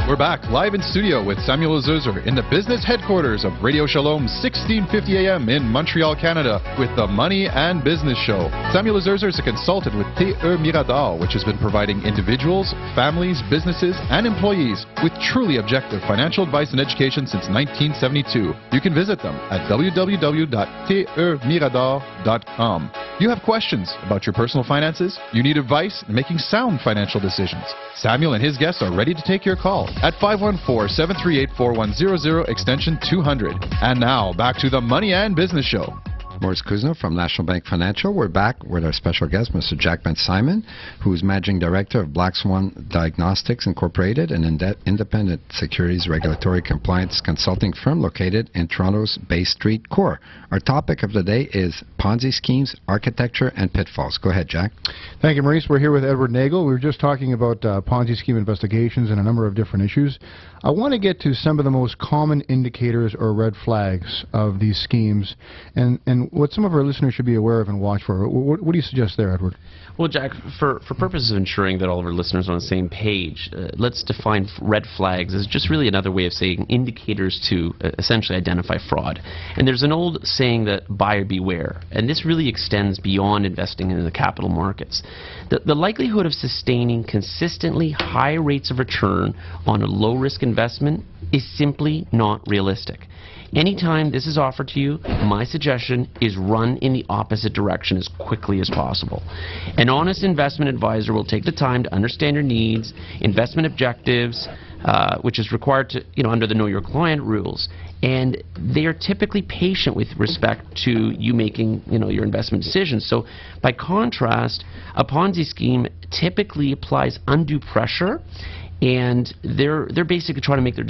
We're back live in studio with Samuel Zurzer in the business headquarters of Radio Shalom 1650 AM in Montreal, Canada, with the Money and Business Show. Samuel Zurzer is a consultant with TE Mirador, which has been providing individuals, families, businesses, and employees with truly objective financial advice and education since 1972. You can visit them at www.temirador.com. You have questions about your personal finances? You need advice in making sound financial decisions? Samuel and his guests are ready to take your call at 514-738-4100 extension 200. And now, back to the Money and Business Show. Maurice Kuzno from National Bank Financial. We're back with our special guest, Mr. Jack Ben Simon, who is Managing Director of Black Swan Diagnostics Incorporated, an independent securities regulatory compliance consulting firm located in Toronto's Bay Street core. Our topic of the day is Ponzi schemes, architecture, and pitfalls. Go ahead, Jack. Thank you, Maurice. We're here with Edward Nagel. We were just talking about Ponzi scheme investigations and a number of different issues. I want to get to some of the most common indicators or red flags of these schemes and what some of our listeners should be aware of and watch for. What do you suggest there, Edward? Well, Jack, for purposes of ensuring that all of our listeners are on the same page, let's define red flags as just really another way of saying indicators to essentially identify fraud. And there's an old saying that buyer beware, and this really extends beyond investing in the capital markets. The likelihood of sustaining consistently high rates of return on a low-risk investment is simply not realistic. Anytime this is offered to you, my suggestion is run in the opposite direction as quickly as possible. An honest investment advisor will take the time to understand your needs, investment objectives, which is required to, under the Know Your Client rules. And they are typically patient with respect to you making, your investment decisions. So, by contrast, a Ponzi scheme typically applies undue pressure, and they're basically trying to make their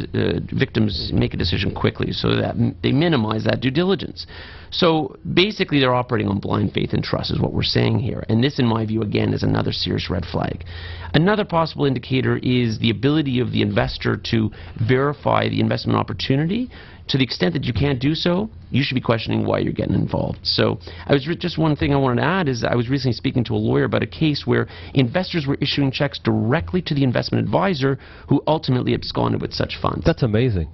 victims make a decision quickly so that they minimize that due diligence. So basically they're operating on blind faith and trust is what we're saying here. And this, in my view, again, is another serious red flag. Another possible indicator is the ability of the investor to verify the investment opportunity. To the extent that you can't do so, you should be questioning why you're getting involved. So just one thing I wanted to add is I was recently speaking to a lawyer about a case where investors were issuing checks directly to the investment advisor who ultimately absconded with such funds. That's amazing.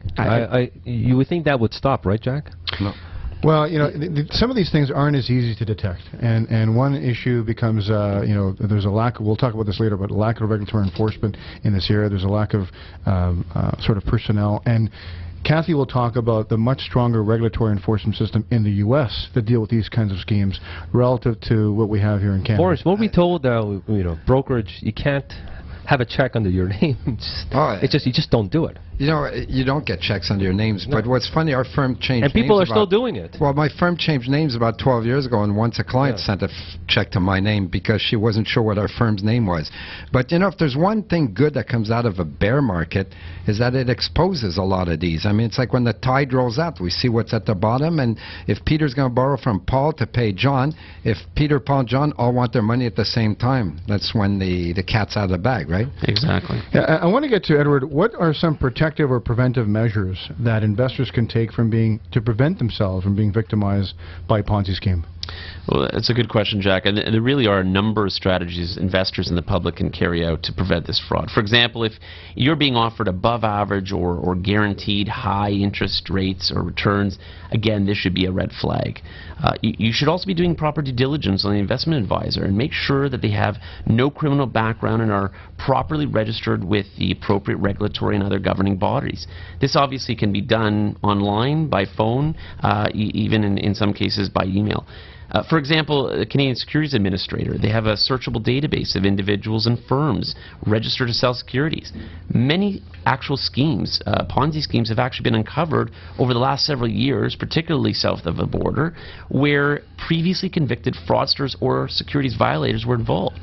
You would think that would stop, right, Jack? No. Well, some of these things aren't as easy to detect, and one issue becomes, there's a lack of, we'll talk about this later, but a lack of regulatory enforcement in this area. There's a lack of sort of personnel, and Kathy will talk about the much stronger regulatory enforcement system in the U.S. that deal with these kinds of schemes relative to what we have here in Canada. Boris, what we told, brokerage, you can't have a check under your name. You just don't do it. You don't get checks under your names, but what's funny, our firm changed names. And people are still doing it. Well, my firm changed names about 12 years ago, and once a client sent a check to my name because she wasn't sure what our firm's name was. But, if there's one thing good that comes out of a bear market is that it exposes a lot of these. I mean, it's like when the tide rolls out, we see what's at the bottom, and if Peter's going to borrow from Paul to pay John, if Peter, Paul, John all want their money at the same time, that's when the cat's out of the bag, right? Exactly. Yeah, I want to get to, Edward, what are some protective or preventive measures that investors can take to prevent themselves from being victimized by a Ponzi scheme? Well, that's a good question, Jack. And there really are a number of strategies investors and the public can carry out to prevent this fraud. For example, if you're being offered above average or guaranteed high interest rates or returns, again, this should be a red flag. You should also be doing proper due diligence on the investment advisor and make sure that they have no criminal background and are properly registered with the appropriate regulatory and other governing bodies. This obviously can be done online, by phone, even in some cases by email. For example, the Canadian Securities Administrator, they have a searchable database of individuals and firms registered to sell securities. Many actual schemes, Ponzi schemes, have actually been uncovered over the last several years, particularly south of the border, where previously convicted fraudsters or securities violators were involved.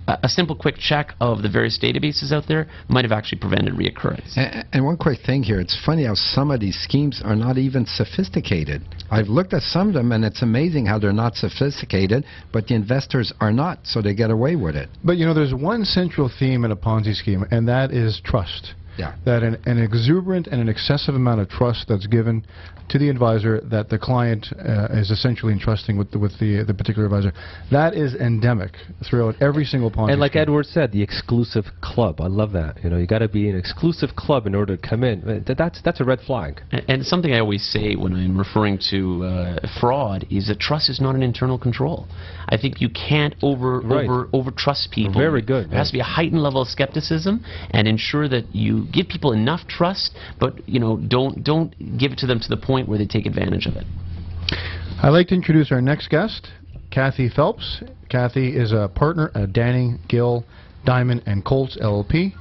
A simple quick check of the various databases out there might have actually prevented reoccurrence. And one quick thing here, it's funny how some of these schemes are not even sophisticated. I've looked at some of them, and it's amazing how they're not sophisticated, but the investors are not, so they get away with it. But there's one central theme in a Ponzi scheme, and that is trust. that an exuberant and an excessive amount of trust that's given to the advisor that the client is essentially entrusting with the particular advisor, that is endemic throughout every single Ponzi And like scheme. Edward said, the exclusive club. I love that. You got to be an exclusive club in order to come in. That's a red flag. And something I always say when I'm referring to fraud is that trust is not an internal control. I think you can't over trust people. Very good. There has to be a heightened level of skepticism, and ensure that you give people enough trust, but don't give it to them to the point where they take advantage of it. I'd like to introduce our next guest, Kathy Phelps. Kathy is a partner at Danning, Gill, Diamond & Colts LLP.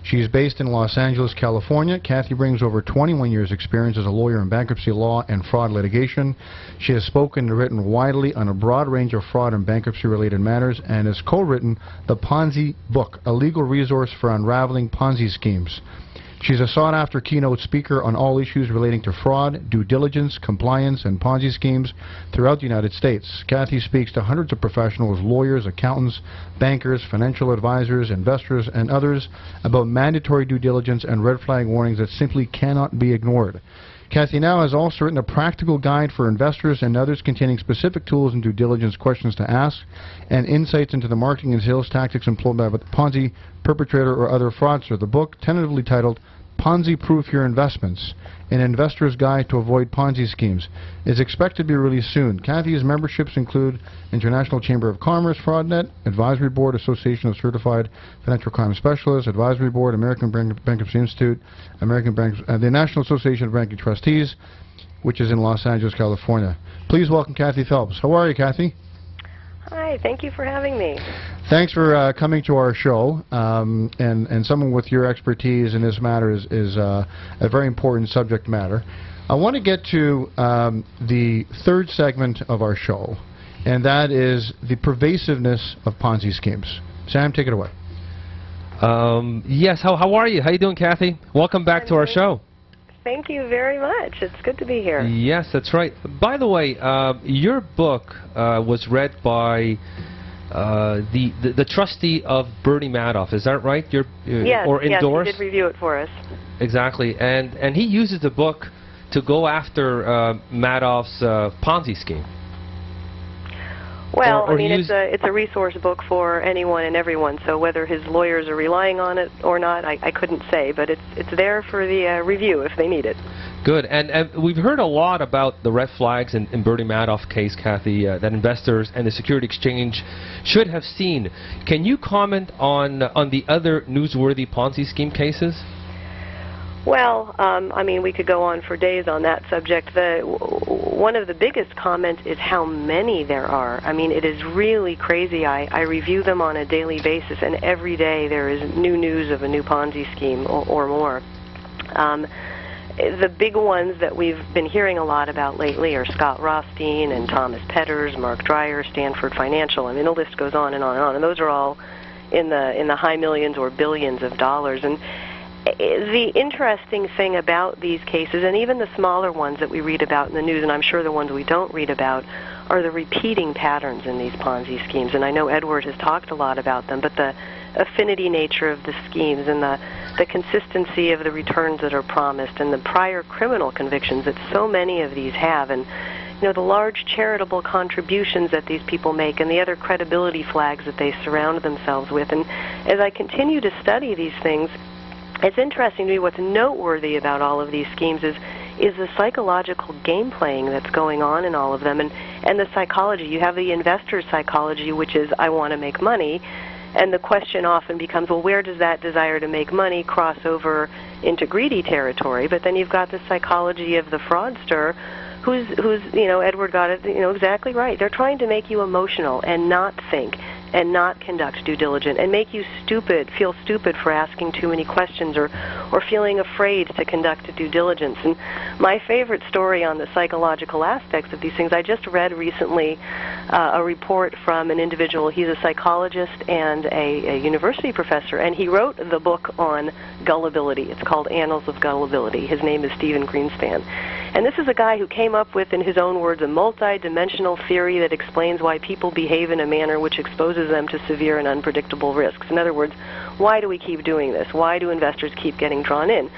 She is based in Los Angeles, California. Kathy brings over 21 years' experience as a lawyer in bankruptcy law and fraud litigation. She has spoken and written widely on a broad range of fraud and bankruptcy-related matters and has co-written the Ponzi book, a legal resource for unraveling Ponzi schemes. She's a sought-after keynote speaker on all issues relating to fraud, due diligence, compliance, and Ponzi schemes throughout the United States. Kathy speaks to hundreds of professionals, lawyers, accountants, bankers, financial advisors, investors, and others about mandatory due diligence and red flag warnings that simply cannot be ignored. Kathy now has also written a practical guide for investors and others containing specific tools and due diligence questions to ask and insights into the marketing and sales tactics employed by the Ponzi perpetrator or other fraudster. The book, tentatively titled Ponzi-Proof Your Investments, an Investor's Guide to Avoid Ponzi Schemes, is expected to be released soon. Kathy's memberships include International Chamber of Commerce, FraudNet, Advisory Board, Association of Certified Financial Crime Specialists, Advisory Board, American Bankruptcy Institute, the National Association of Banking Trustees, which is in Los Angeles, California. Please welcome Kathy Phelps. How are you, Kathy? Hi, thank you for having me. Thanks for coming to our show, and someone with your expertise in this matter is a very important subject matter. I want to get to the third segment of our show, and that is the pervasiveness of Ponzi schemes. Sam, take it away. Yes, how are you? How you doing, Kathy? Welcome back to our show. Thank you very much. It's good to be here. Yes, that's right. By the way, your book was read by the trustee of Bernie Madoff. Is that right? Yes, or endorsed? Yes, he did review it for us. Exactly, and he uses the book to go after Madoff's Ponzi scheme. Well, I mean, it's a resource book for anyone and everyone. So whether his lawyers are relying on it or not, I couldn't say. But it's there for the review if they need it. Good. And we've heard a lot about the red flags in Bernie Madoff case, Kathy, that investors and the Security Exchange should have seen. Can you comment on the other newsworthy Ponzi scheme cases? Well, I mean, we could go on for days on that subject. One of the biggest comments is how many there are. I mean, it is really crazy. I review them on a daily basis, and every day there is new news of a new Ponzi scheme or more. The big ones that we've been hearing a lot about lately are Scott Rothstein and Thomas Petters, Mark Dreyer, Stanford Financial. I mean, the list goes on and on and on, and those are all in the high millions or billions of dollars. And the interesting thing about these cases, and even the smaller ones that we read about in the news, and I'm sure the ones we don't read about, are the repeating patterns in these Ponzi schemes. And I know Edward has talked a lot about them, but the affinity nature of the schemes and the consistency of the returns that are promised and the prior criminal convictions that so many of these have, and the large charitable contributions that these people make and the other credibility flags that they surround themselves with. And as I continue to study these things, it's interesting to me what's noteworthy about all of these schemes is the psychological game playing that's going on in all of them, and the psychology. You have the investor's psychology, which is, I want to make money, and the question often becomes, well, where does that desire to make money cross over into greedy territory? But then you've got the psychology of the fraudster, who's Edward got it exactly right. They're trying to make you emotional and not think and not conduct due diligence and make you feel stupid for asking too many questions or feeling afraid to conduct due diligence. And my favorite story on the psychological aspects of these things, I just read recently a report from an individual. He's a psychologist and a university professor, and he wrote the book on gullibility. It's called Annals of Gullibility. His name is Stephen Greenspan. And this is a guy who came up with, in his own words, a multi-dimensional theory that explains why people behave in a manner which exposes them to severe and unpredictable risks. In other words, Why do we keep doing this? Why do investors keep getting drawn in?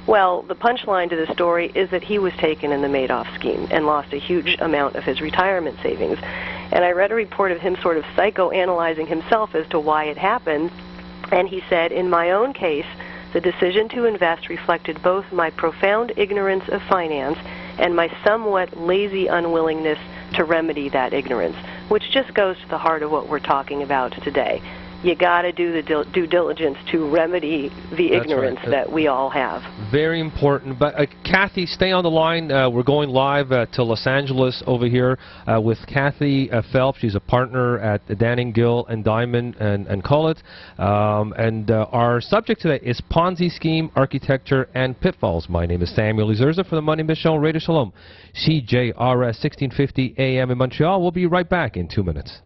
Well, the punchline to the story is that he was taken in the Madoff scheme and lost a huge amount of his retirement savings. And I read a report of him sort of psychoanalyzing himself as to why it happened, and he said, in my own case, the decision to invest reflected both my profound ignorance of finance and my somewhat lazy unwillingness to remedy that ignorance, which just goes to the heart of what we're talking about today. You got to do the due diligence to remedy the ignorance that we all have. Very important. But Kathy, stay on the line. We're going live to Los Angeles over here with Kathy Phelps. She's a partner at Danning, Gill and Diamond and Collett. And our subject today is Ponzi scheme, architecture, and pitfalls. My name is Samuel Izerza for the Money Biz Show, Radio Shalom, CJRS 1650 AM in Montreal. We'll be right back in 2 minutes.